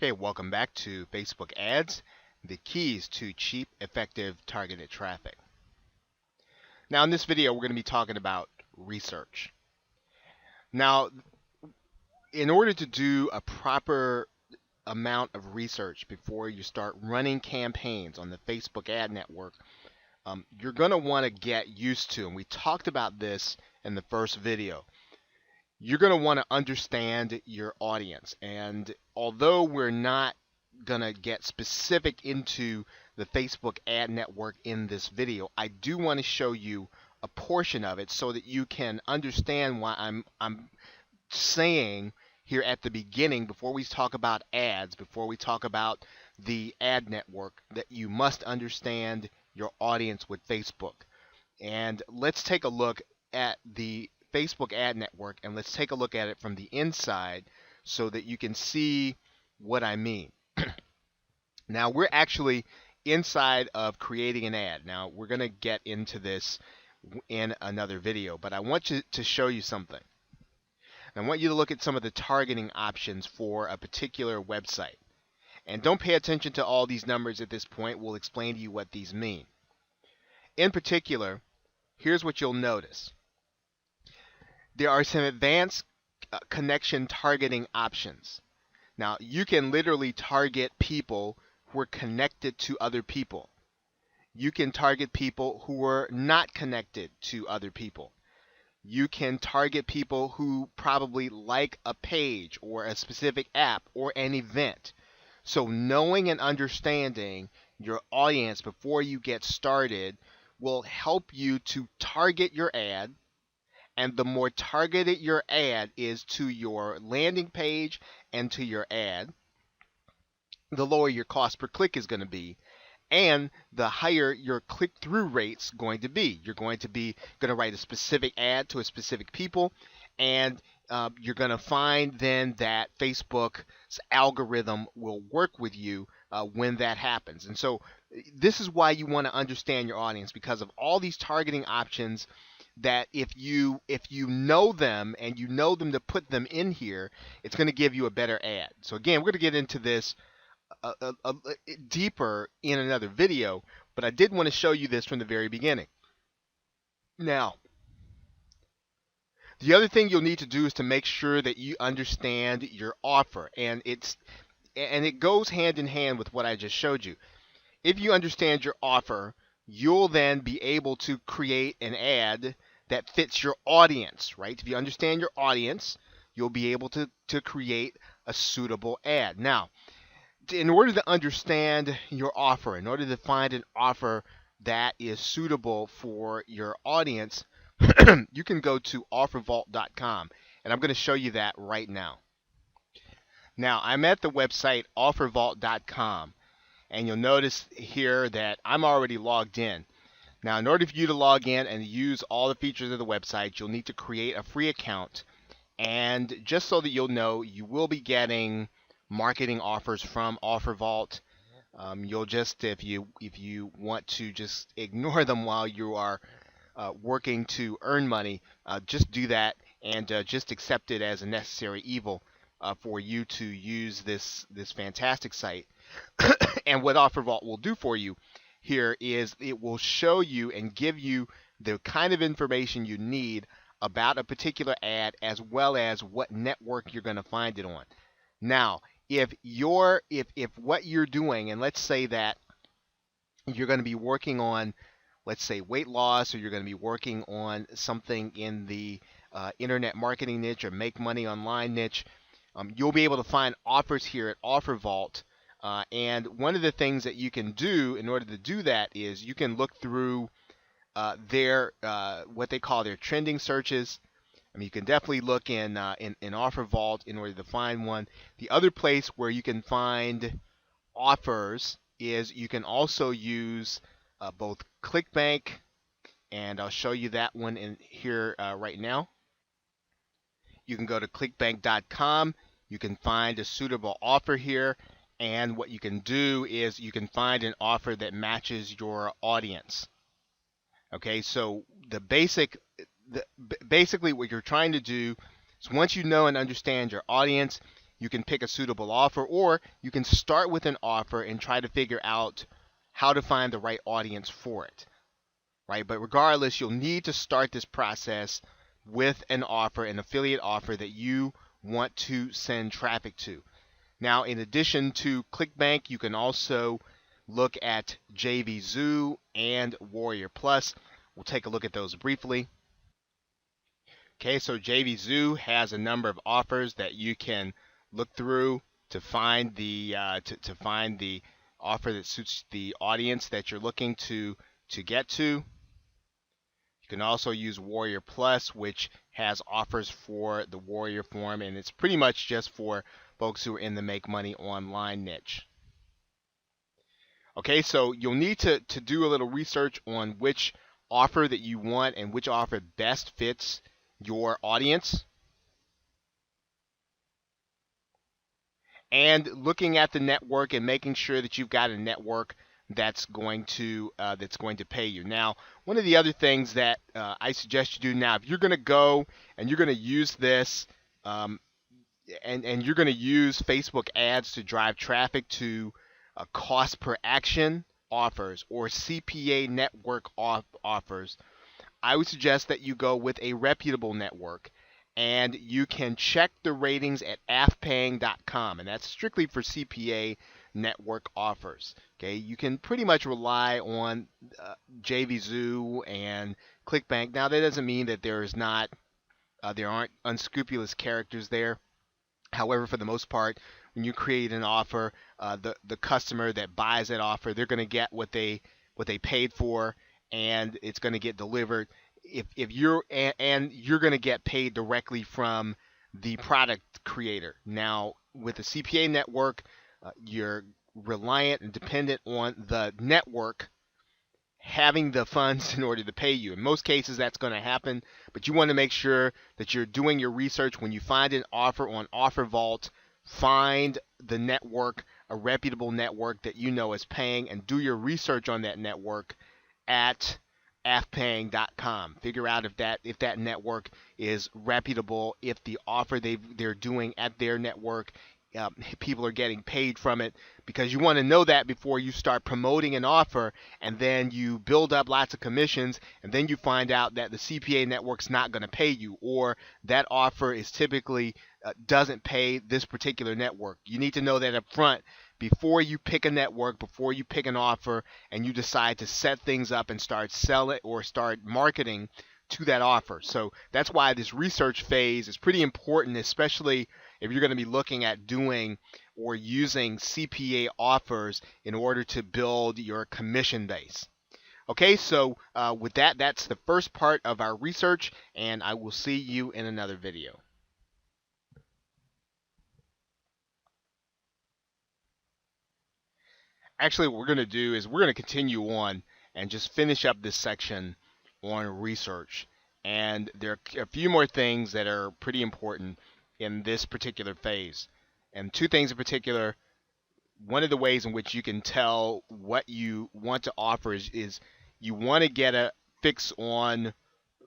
Okay, welcome back to Facebook Ads, the keys to cheap, effective, targeted traffic. Now in this video, we're going to be talking about research. Now, in order to do a proper amount of research before you start running campaigns on the Facebook ad network, you're going to want to get used to, and we talked about this in the first video, you're going to want to understand your audience. And although we're not going to get specific into the Facebook ad network in this video, I do want to show you a portion of it so that you can understand why I'm saying here at the beginning, before we talk about ads, before we talk about the ad network, that you must understand your audience with Facebook. And let's take a look at the Facebook ad network, and let's take a look at it from the inside so that you can see what I mean. Now we're actually inside of creating an ad. Now we're going to get into this in another video, but I want to show you something. I want you to look at some of the targeting options for a particular website. And don't pay attention to all these numbers at this point. We'll explain to you what these mean. In particular, here's what you'll notice. There are some advanced connection targeting options. Now, you can literally target people who are connected to other people. You can target people who are not connected to other people. You can target people who probably like a page or a specific app or an event. So knowing and understanding your audience before you get started will help you to target your ad. And the more targeted your ad is to your landing page and to your ad, the lower your cost per click is going to be, and the higher your click-through rate's going to be. You're going to write a specific ad to a specific people, and you're going to find then that Facebook's algorithm will work with you when that happens. And so this is why you want to understand your audience, because of all these targeting options that if you know them and you know them to put them in here, it's going to give you a better ad. So again, we're going to get into this deeper in another video, but I did want to show you this from the very beginning. Now, the other thing you'll need to do is to make sure that you understand your offer, and it goes hand in hand with what I just showed you. If you understand your offer, you'll then be able to create an ad that fits your audience, right? If you understand your audience, you'll be able to create a suitable ad. Now, in order to understand your offer, in order to find an offer that is suitable for your audience, you can go to offervault.com, and I'm going to show you that right now. Now, I'm at the website offervault.com, and you'll notice here that I'm already logged in. Now, in order for you to log in and use all the features of the website, you'll need to create a free account. And just so that you'll know, you will be getting marketing offers from OfferVault. You'll just, if you want to just ignore them while you are working to earn money, just do that and just accept it as a necessary evil for you to use this fantastic site. And what OfferVault will do for you here is it will show you and give you the kind of information you need about a particular ad, as well as what network you're going to find it on. Now, if what you're doing, and let's say that you're going to be working on, let's say, weight loss, or you're going to be working on something in the internet marketing niche or make money online niche, you'll be able to find offers here at OfferVault. And one of the things that you can do in order to do that is you can look through their what they call their trending searches. I mean, you can definitely look in OfferVault in order to find one. The other place where you can find offers is you can also use both ClickBank, and I'll show you that one in here right now. You can go to clickbank.com. You can find a suitable offer here. And what you can do is you can find an offer that matches your audience. Okay, so basically what you're trying to do is, once you know and understand your audience, you can pick a suitable offer, or you can start with an offer and try to figure out how to find the right audience for it, right? But regardless, you'll need to start this process with an offer, an affiliate offer that you want to send traffic to. Now, in addition to ClickBank, you can also look at JVZoo and Warrior Plus. We'll take a look at those briefly. Okay, so JVZoo has a number of offers that you can look through to find the find the offer that suits the audience that you're looking to get to. You can also use Warrior Plus, which has offers for the Warrior form, and it's pretty much just for folks who are in the make money online niche. Okay, so you'll need to do a little research on which offer that you want and which offer best fits your audience. And looking at the network and making sure that you've got a network that's going to pay you. Now, one of the other things that I suggest you do now, if you're going to go and you're going to use this and you're going to use Facebook ads to drive traffic to cost per action offers or CPA network offers, I would suggest that you go with a reputable network, and you can check the ratings at afpaying.com, and that's strictly for CPA network offers. Okay, you can pretty much rely on JVZoo and ClickBank. Now, that doesn't mean that there aren't unscrupulous characters there. However, for the most part, when you create an offer, the customer that buys that offer, they're going to get what they paid for, and it's going to get delivered. If you're going to get paid directly from the product creator. Now, with the CPA network, you're reliant and dependent on the network having the funds in order to pay you. In most cases, that's going to happen, but you want to make sure that you're doing your research. When you find an offer on OfferVault, find the network, a reputable network that you know is paying, and do your research on that network at afpaying.com. Figure out if that network is reputable, if the offer they're doing at their network, people are getting paid from it, because you want to know that before you start promoting an offer, and then you build up lots of commissions, and then you find out that the CPA network's not going to pay you, or that offer is typically doesn't pay this particular network. You need to know that up front before you pick a network, before you pick an offer, and you decide to set things up and start selling or start marketing to that offer. So that's why this research phase is pretty important, especially if you're going to be looking at doing or using CPA offers in order to build your commission base. Okay, so with that, that's the first part of our research, and I will see you in another video. Actually, what we're going to do is we're going to continue on and just finish up this section on research. And there are a few more things that are pretty important in this particular phase. And two things in particular. One of the ways in which you can tell what you want to offer is you want to get a fix on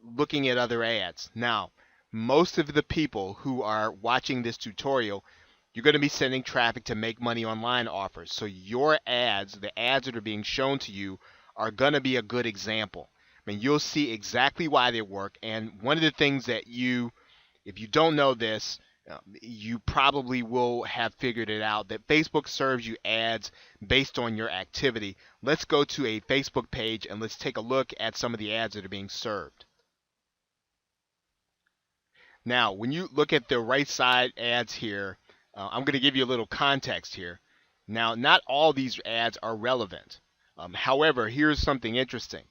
looking at other ads. Now, most of the people who are watching this tutorial, you're going to be sending traffic to make money online offers. So your ads, the ads that are being shown to you, are going to be a good example. I mean, you'll see exactly why they work. And one of the things that if you don't know this, you probably will have figured it out, that Facebook serves you ads based on your activity. Let's go to a Facebook page and let's take a look at some of the ads that are being served. Now, when you look at the right side ads here, I'm going to give you a little context here. Now, not all these ads are relevant. However, here's something interesting.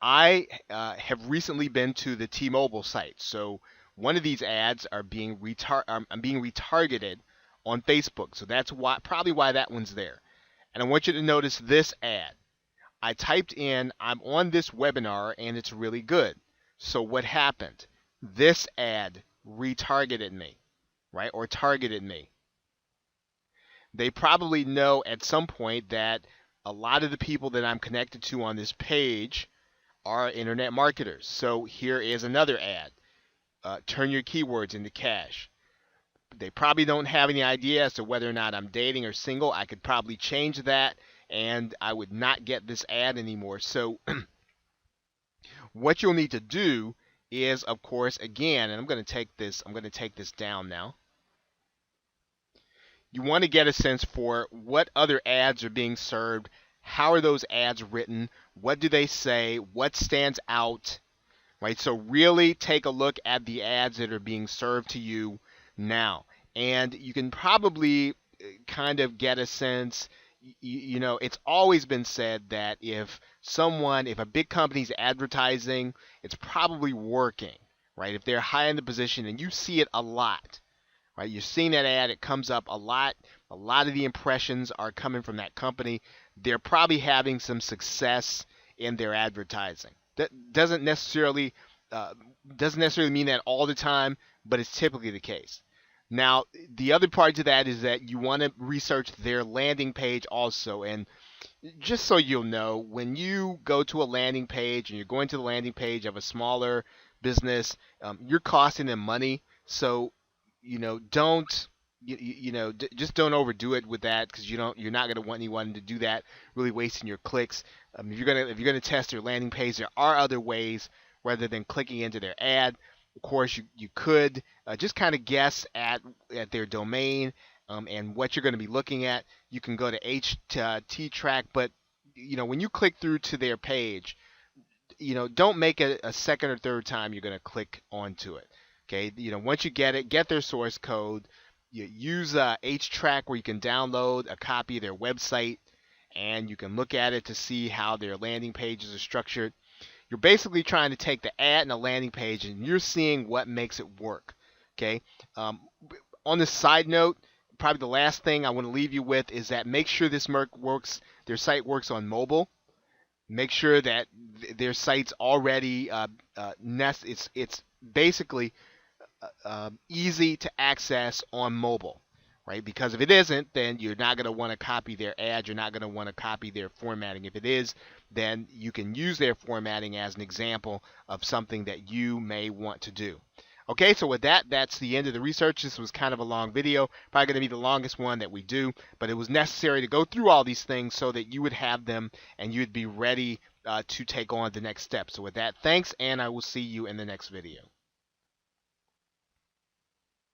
I have recently been to the T-Mobile site, so one of these ads are being retargeted on Facebook. So that's probably why that one's there. And I want you to notice this ad. I typed in, I'm on this webinar and it's really good. So what happened? This ad retargeted me, right? Or targeted me. They probably know at some point that a lot of the people that I'm connected to on this page are internet marketers. So here is another ad. Turn your keywords into cash. They probably don't have any idea as to whether or not I'm dating or single. I could probably change that and I would not get this ad anymore. So what you'll need to do is, of course, again, and I'm going to take this down now. You want to get a sense for what other ads are being served, how are those ads written, what do they say, what stands out, right? So really take a look at the ads that are being served to you now. And you can probably kind of get a sense, you know, it's always been said that if a big company's advertising, it's probably working, right? If they're high in the position and you see it a lot, right? You're seeing that ad, it comes up a lot. A lot of the impressions are coming from that company. They're probably having some success in their advertising. That doesn't necessarily mean that all the time, but it's typically the case. Now, the other part to that is that you want to research their landing page also. And just so you'll know, when you go to a landing page and you're going to the landing page of a smaller business, you're costing them money. So, you know, just don't overdo it with that, because you're not going to want anyone to do that, really wasting your clicks. If you're gonna test their landing page, there are other ways rather than clicking into their ad. Of course, you could just kind of guess at their domain and what you're going to be looking at. You can go to HTTrack, but you know, when you click through to their page, you know, don't make it a second or third time you're going to click onto it. Okay, you know, once you get it, get their source code. You use HTrack, where you can download a copy of their website and you can look at it to see how their landing pages are structured. You're basically trying to take the ad and the landing page and you're seeing what makes it work. Okay. On the side note, probably the last thing I want to leave you with is that make sure their site works on mobile. Make sure that their site's already it's basically easy to access on mobile, right? Because if it isn't, then you're not going to want to copy their ads. You're not going to want to copy their formatting. If it is, then you can use their formatting as an example of something that you may want to do. Okay, so with that, that's the end of the research. This was kind of a long video, probably going to be the longest one that we do, but it was necessary to go through all these things so that you would have them and you'd be ready to take on the next step. So with that, thanks, and I will see you in the next video.